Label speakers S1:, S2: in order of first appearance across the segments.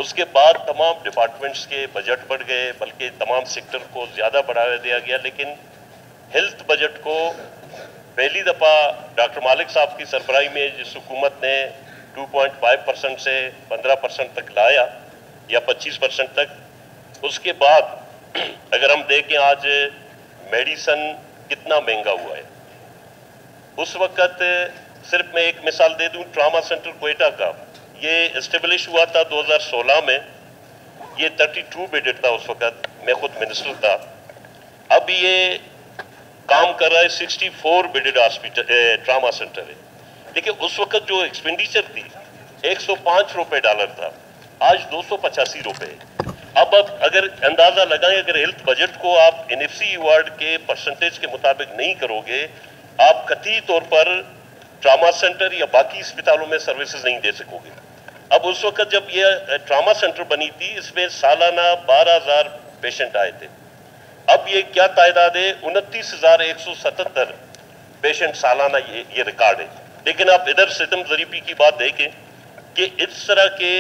S1: اس کے بعد تمام ڈپارٹمنٹس کے بجٹ بڑھ گئے، بلکہ تمام سیکٹر کو زیادہ بڑھاوا دیا گیا، لیکن ہیلتھ بجٹ کو پہلی دفعہ ڈاکٹر مالک صاحب کی سربراہی میں جس حکومت نے 2.5% سے 15% تک لایا یا 25% تک، اس کے بعد اگر ہم دیکھیں آج میڈیسن کتنا مہنگا ہوا ہے. اس وقت صرف میں ایک مثال دے دوں، ٹراما سینٹر کوئٹہ کا یہ اسٹیبلش ہوا تھا 2016 میں، یہ 32 بیڈڈ تھا اس وقت، میں خود منسٹر تھا. اب یہ کام کر رہا ہے 64 بیڈڈ ٹراما سینٹر ہے. لیکن اس وقت جو ایکسپینڈیچر تھی 105 روپے ڈالر تھا، آج 285 روپے. اب اگر اندازہ لگائیں، اگر ہیلتھ بجٹ کو آپ NFC ایوارڈ کے پرسنٹیج کے مطابق نہیں کرو گے، آپ قطعی طور پر ٹراما سینٹر یا باقی اسپتالوں میں سروسز نہیں دے سکو گے. اب اس وقت جب یہ ٹراما سینٹر بنی تھی، اس میں سالانہ 12,000 پیشنٹ آئے تھے. اب یہ کیا تعداد ہے؟ 29,177 پیشنٹ سالانہ یہ ریکارڈ ہے. لیکن آپ ادھر ستم ظریفی کی بات دیکھیں کہ اس طرح کے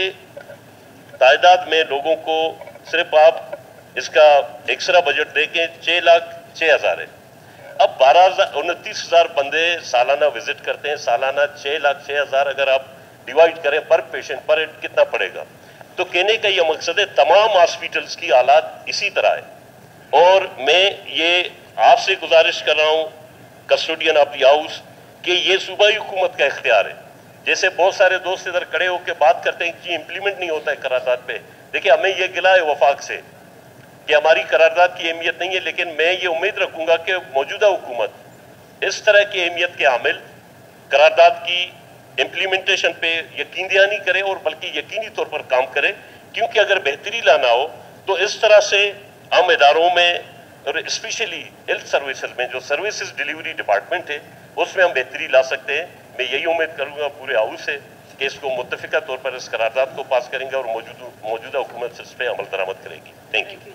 S1: تعداد میں لوگوں کو صرف آپ اس کا ایکسٹرا بجٹ دیکھیں 6,06,000 ہے. اب 29,000 بندے سالانہ وزٹ کرتے ہیں، سالانہ 6,06,000 اگر آپ ڈیوائیڈ کریں پر پیشنٹ پر ہیڈ کتنا پڑے گا؟ تو کہنے کا یہ مقصد ہے تمام ہاسپیٹلز کی حالات اسی طرح ہے. اور میں یہ آپ سے گزارش کر رہا ہوں کسٹوڈین آف دی ہاؤس کہ یہ صوبائی حکومت کا اختیار ہے. جیسے بہت سارے دوست ادھر کھڑے ہو کے بات کرتے ہیں کہ امپلیمنٹ نہیں ہوتا ہے قرارداد پہ. دیکھیں ہمیں یہ گلہ ہے وفاق سے کہ ہماری قرارداد کی اہمیت نہیں ہے، لیکن میں یہ امید رکھوں گا کہ موجودہ حکومت اس طرح کی اہمیت کے حامل قرارداد کی امپلیمنٹیشن پہ یقین دہانی کرے اور بلکہ یقینی طور پر کام کرے. کیونکہ اگر بہتری لانا ہو تو اس طرح سے عام اداروں میں اور اسپیشلی ہیلتھ سروسز میں جو سروسز ڈیلیوری ڈپارٹمنٹ ہے اس میں ہم بہتری لا سکتے ہیں. میں یہی امید کروں گا پورے ہاؤس سے کہ اس کو متفقہ طور پر اس قرارداد کو پاس کریں گے اور موجودہ حکومت اس پہ عمل درآمد کرے گی. Thank you.